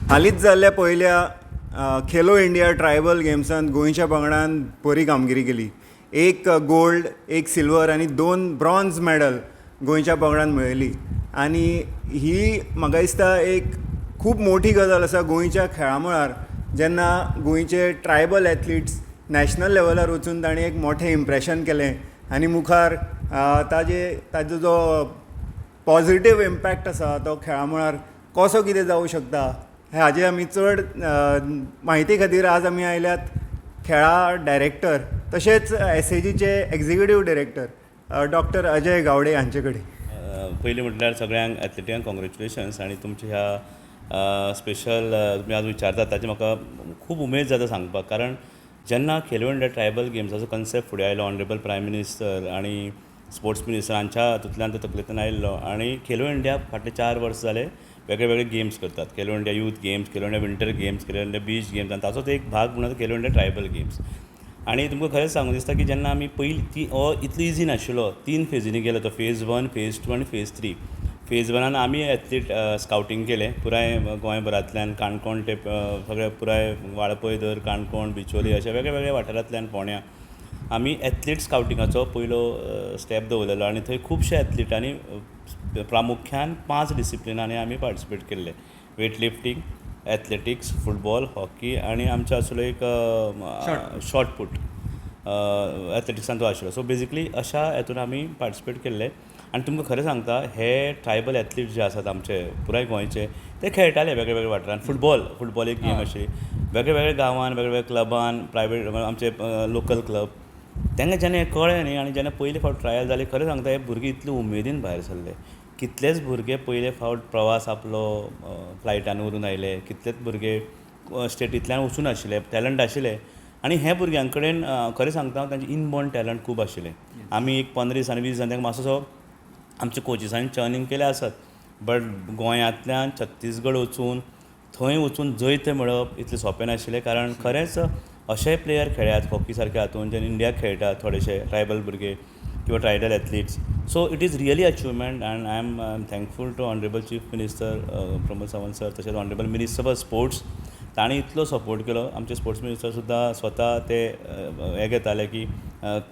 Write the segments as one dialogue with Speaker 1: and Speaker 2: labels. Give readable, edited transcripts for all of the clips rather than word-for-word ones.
Speaker 1: हालींच जाल्ल्या पयल्या खेलो इंडिया ट्रायबल गेम्सांत गोंयच्या पंगडान बरी कामगिरी केली. एक गोल्ड, एक सिल्वर आनी 2 ब्रॉन्झ मॅडल गोंयच्या पंगडान मेळयली. आनी ही म्हाका दिसता एक खूब मोठी गजाल आसा गोंयच्या खेळा मळार, जेन्ना गोंयचे ट्रायबल एथलीट्स नॅशनल लेवलार वचून तांणी एक मोठें इम्प्रेशन केलें आनी मुखार ताजो जो पॉजिटीव इम्पॅक्ट आसा तो खेळा मळार कसो कितें जावं शकता हाजे आमी चड म्हायती खातीर आज आमी आयल्यात खेळा डायरेक्टर तशेंच एसएजीचे एक्झिक्युटीव डायरेक्टर डॉक्टर अजय गावडे हांचे कडेन.
Speaker 2: पयलीं म्हटल्यार सगळ्यांक एथलेटिकांक कॉंग्रेच्युलेशन्स आनी तुमच्या ह्या स्पेशल तुमी आज विचारतात ताची म्हाका खूब उमेद जाता सांगपाक. कारण जेन्ना खेलो इंडिया ट्रायबल गेम्साचो कन्सेप्ट फुडें आयलो ऑनरेबल प्रायम मिनिस्टर आनी स्पोर्ट्स मिनिस्टर हांच्या हातूंतल्यान तो तकलेंतल्यान आयिल्लो आनी खेलो इंडिया फाटले 4 वर्स जाले वेगळे वेगळे गेम्स करतात. खेलो इंडिया यूथ गेम्स, खेलो इंडिया विंटर गेम्स, खेलो इंडिया बीच गेम्स आनी ताचोच एक भाग म्हणून खेलो इंडिया ट्रायबल गेम्स. आनी तुमकां खरेंच सांगूं दिसता की जेन्ना आमी पयलीं हो इतलो इजी नाशिल्लो. 3 फेजींनी गेलो तो फेज 1, फेज 2 आनी फेज 3. फेज 1 आमी एथलीट स्कावटींग केलें पुराय गोंयभरांतल्यान. काणकोण ते सगळे पुराय वाळपय काणकोण बिचोली अशे वेगळे वेगळे वाठारांतल्यान फोंड्या आमी एथलीट स्कावटिंगाचो पयलो स्टेप दवरलेलो आनी थंय खुबशे एथलीटांनी प्रामुख्यान 5 डिसिप्लिनांनी आमी पार्टिसिपेट केल्ले. Weight lifting, athletics, football, hockey आनी आमचो आशिल्लो एक शॉर्टपूट एथलेटिक्सांचो आशिल्लो. सो बेजिकली अशा हातून आमी पार्टिसिपेट केल्ले. आनी तुमकां खरें सांगता हे ट्रायबल एथलीट जे आसात आमचे पुराय गोंयचे ते खेळटाले वेगळे वेगळे वाठारांत. फुटबॉल एक गेम आशिल्ली. वेगळे वेगळे गांवान, वेगळे वेगळे क्लबान, प्रायवेट आमचे लोकल क्लब तांकां जेन्ना हें कळ्ळें न्ही आनी जेन्ना पयले फावट ट्रायल जाली खरें सांगता हे भुरगे इतले उमेदीन भायर सरले. कितलेच भुरगे पयले फावट प्रवास आपलो फ्लायटान व्हरून आयले. कितलेच भुरगे स्टेटींतल्यान वचून आशिल्ले, टॅलंट आशिल्ले आनी हे भुरग्यां कडेन खरें सांगता हांव तांचें इनबॉर्न टॅलंट खूब आशिल्लें. आमी एक 15 दिसांनी 20 दिसांनी तांकां मातसो आमच्या कोचिसांनी टर्निंग केलें आसत. बट गोंयांतल्यान छत्तीसगड वचून थंय वचून जैत मेळप इतलें सोंपें नाशिल्लें. कारण खरेंच अशेय प्लेयर खेळ्यात हॉकी सारक्या हातून जे इंडियाक खेळटात थोडेशे ट्रायबल भुरगे किंवा tribal athletes. So it is really achievement and I am thankful to honourable chief minister Pramod Sawant sir तशेंच ऑनरेबल मिनिस्टर फॉर स्पोर्ट्स. तांणी इतलो सपोर्ट केलो. आमचे स्पोर्ट्स मिनिस्टर सुद्दां स्वता ते हे घेताले की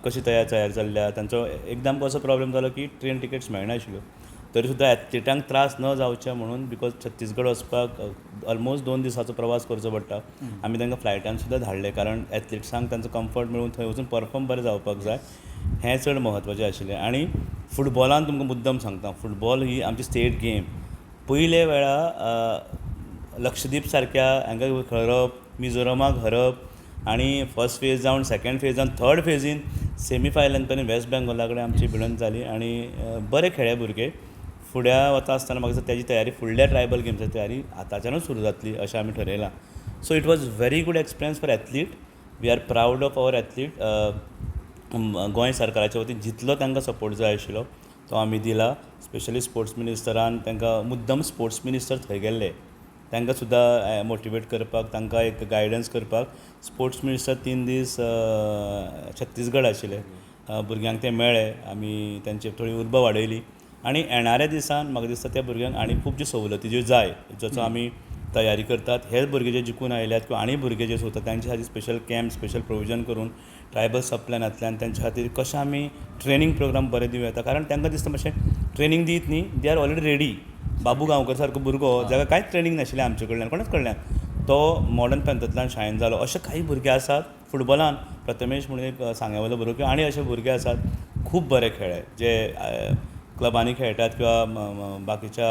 Speaker 2: कशी तयार जाल्ल्या. तांचो एकदम असो प्रॉब्लेम जालो की ट्रेन टिकेट्स मेळनाशिल्ल्यो. तरी सुद्दां एथलीटांक त्रास न जावचे म्हणून बिकॉज छत्तीसगड वचपाक ऑलमोस्ट 2 दिसांचो प्रवास करचो पडटा. आमी तांकां फ्लायटान सुद्दां धाडले कारण एथलीट्सांक तांचो कम्फर्ट मेळून थंय वचून परफॉर्म बरें जावपाक जाय हें चड म्हत्वाचें आशिल्लें. आनी फुटबॉलान तुमकां मुद्दम सांगता फुटबॉल ही आमची स्टेट गेम. पयले वेळा लक्षद्वीप सारक्या हांगा हरप, मिझोरमाक हरप आनी फर्स्ट फेज जावन सेकेंड फेज जावन थर्ड फेजीन सेमीफायनलांत पयलीं वेस्ट बेंगॉला कडेन आमची भिडंत जाली आनी बरे खेळ्ळे भुरगे. फुडें वता आसतना म्हाका दिसता तेजी तयारी फुडल्या ट्रायबल गेम्साची तयारी आतांच्यानूच सुरू जातली अशें आमी ठरयलां. So it was very good experience for athlete. We are proud of our athlete. गोंय सरकाराच्या वतीन जितलो तांकां सपोर्ट जाय आशिल्लो तो आमी दिला. स्पेशली स्पोर्ट्स मिनिस्टरान तांकां मुद्दम स्पोर्ट्स मिनिस्टर थंय गेल्ले तांकां सुद्दां मोटिवेट करपाक तांकां एक गायडन्स करपाक. स्पोर्ट्स मिनिस्टर 3 दीस छत्तीसगड आशिल्ले. भुरग्यांक ते मेळ्ळे. आमी तांची थोडी उर्बा वाडयली आनी येणाऱ्या दिसान म्हाका दिसता त्या भुरग्यांक आनी खूब ज्यो सवलती ज्यो जाय जाचो आमी तयारी करतात. हे भुरगे जे जिखून आयल्यात किंवा आनी भुरगे जे सुद्दां तांच्या खातीर स्पेशल कॅम्प स्पेशल प्रोविजन करून ट्रायबल सबप्लॅनांतल्यान तांच्या खातीर कशें आमी ट्रेनींग प्रोग्राम बरें दिवं येता. कारण तांकां दिसता मातशें ट्रेनींग दीत न्ही दे आर ऑलरेडी रेडी. बाबू गांवकर सारको भुरगो जाका कांयच ट्रेनींग नाशिल्लें आमचे कडल्यान कोणाच कडल्यान तो मॉडर्न पॅन्थांतल्यान शाळेंत जालो. अशे काही भुरगे आसात. फुटबॉलान प्रथमेश म्हणून एक सांग्यावयलो भुरगो किंवा आनी अशे भुरगे आसात खूब बरे खेळ्ळे जे क्लबांनी खेळटात किंवा बाकीच्या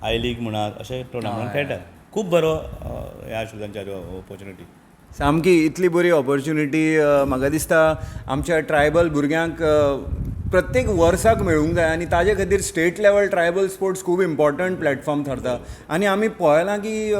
Speaker 2: आय लीग म्हणात अशे टुर्नामेंटान खेळटात. खूब बरो हें आशिल्लो तांच्या ऑपॉर्च्युनिटी.
Speaker 1: सामकी इतली बरी ऑपॉर्च्युनिटी म्हाका दिसता आमच्या ट्रायबल भुरग्यांक प्रत्येक वर्साक मेळूंक जाय आनी ताजे खातीर स्टेट लेवल ट्रायबल स्पोर्ट्स खूब इम्पॉर्टंट प्लॅटफॉर्म थारता. आनी आमी पळयलां की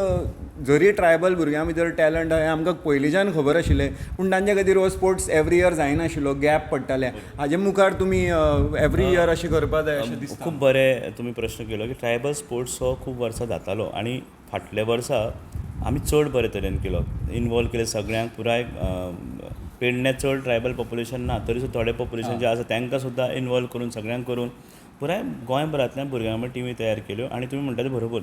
Speaker 1: जरी ट्रायबल भुरग्यां भितर टॅलंट हें आमकां पयलींच्यान खबर आशिल्लें पूण तांचे खातीर हो स्पोर्ट्स एवरी इयर जायनाशिल्लो. गॅप पडटाले. हाजे मुखार तुमी एवरी इयर अशें करपा जाय अशें दिसता.
Speaker 2: खूब बरें तुमी प्रश्न केलो की ट्रायबल स्पोर्ट्स हो खूब वर्सां जातालो आनी फाटल्या वर्सा आमी चड बरे तरेन केलो. इनवॉल्व केले सगळ्यांक पुराय. पेडण्या चड ट्रायबल पॉप्युलेशन ना तरी सुद्दां थोडे पॉप्युलेशन जे आसा तांकां सुद्दां इनवॉल्व करून सगळ्यांक करून पुराय गोंयभरांतल्यान भुरग्यां टिमी तयार केल्यो. आनी तुमी म्हणटा तें बरोबर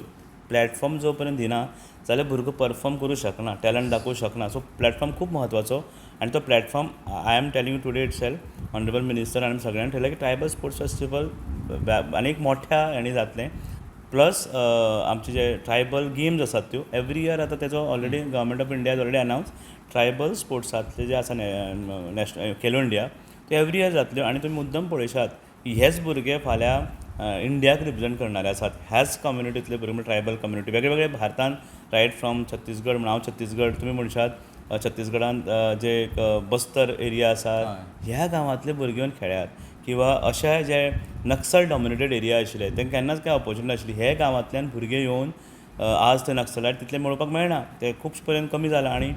Speaker 2: प्लॅटफॉर्म जो पर्यंत दिना जाल्यार भुरगो परफॉर्म करूं शकना, टॅलंट दाखोवं शकना. सो प्लॅटफॉर्म खूब म्हत्वाचो आनी तो platform I am telling you today itself honourable minister आनी सगळ्यांनी ठरयलें की ट्रायबल स्पोर्ट्स फेस्टिवल आनीक मोठ्या हेणी जातलें. प्लस आमचे जे ट्रायबल गेम्स आसात त्यो एवरी इयर आतां तेजो already government of India already अनावन्स ट्रायबल स्पोर्ट्सांतले जे आसा नॅशनल खेलो इंडिया ते एवरी इयर जातल्यो. आनी तुमी मुद्दम पळयशात की हेच भुरगे फाल्यां इंडियाक रिप्रेझेंट करणारे आसात. ह्याच कम्युनिटींतले भुरगे म्हणजे ट्रायबल कम्युनिटी वेगळे वेगळे भारतांत रायट फ्रॉम छत्तीसगड म्हण हांव छत्तीसगड तुमी म्हणशात छत्तीसगडांत जे एक बस्तर एरिया आसा ह्या गांवांतले भुरगे येवन खेळ्यात. किंवा अशे जे नक्सल डॉमिनेटेड एरिया आशिल्ले तांकां केन्नाच काय ऑपॉर्च्युनिटी नाशिल्ली. हे गांवांतल्यान भुरगे येवन आज ते नक्सलायट तितले मेळोवपाक मेळना, ते खूब पर्यंत कमी जाला. आनी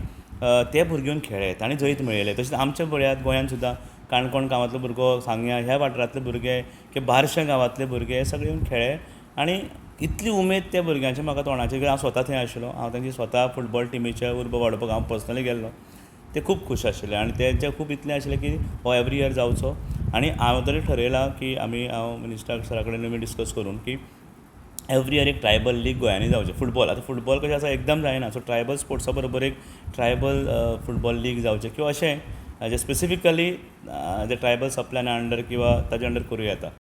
Speaker 2: ते भुरगे येवन खेळ्ळेत आनी जैत मेळयले. तशेंच आमच्या पळयात गोंयांत सुद्दां काणकोण गांवांतलो भुरगो सांग्या ह्या वाठारांतले भुरगे किंवा बार्शे गांवांतले भुरगे हे सगळे येवन खेळ्ळे. आनी इतली उमेद त्या भुरग्यांची म्हाका तोंडाचेर हांव स्वता थंय आशिल्लो, हांव तांची स्वता फुटबॉल टिमीच्या उर्बा वाडोवपाक हांव पर्सनली गेल्लो. ते खूब खूश आशिल्ले आनी तेंचे खूब इतलें आशिल्लें की हो एवरी इयर जावचो. आनी हांव तरी ठरयलां की हांव मिनिस्टर सरा कडेन डिस्कस करून की एवरी इयर एक ट्रायबल लीग गोंयांनी जावचें. फुटबॉल आतां फुटबॉल कशें आसा एकदम जायना, सो ट्रायबल स्पोर्ट्सा बरोबर एक ट्रायबल फुटबॉल लीग जावचें किंवा अशें जे स्पेसिफिकली जे ट्रायबल सप्लायना अंडर किंवा ताजे अंडर करूं येता.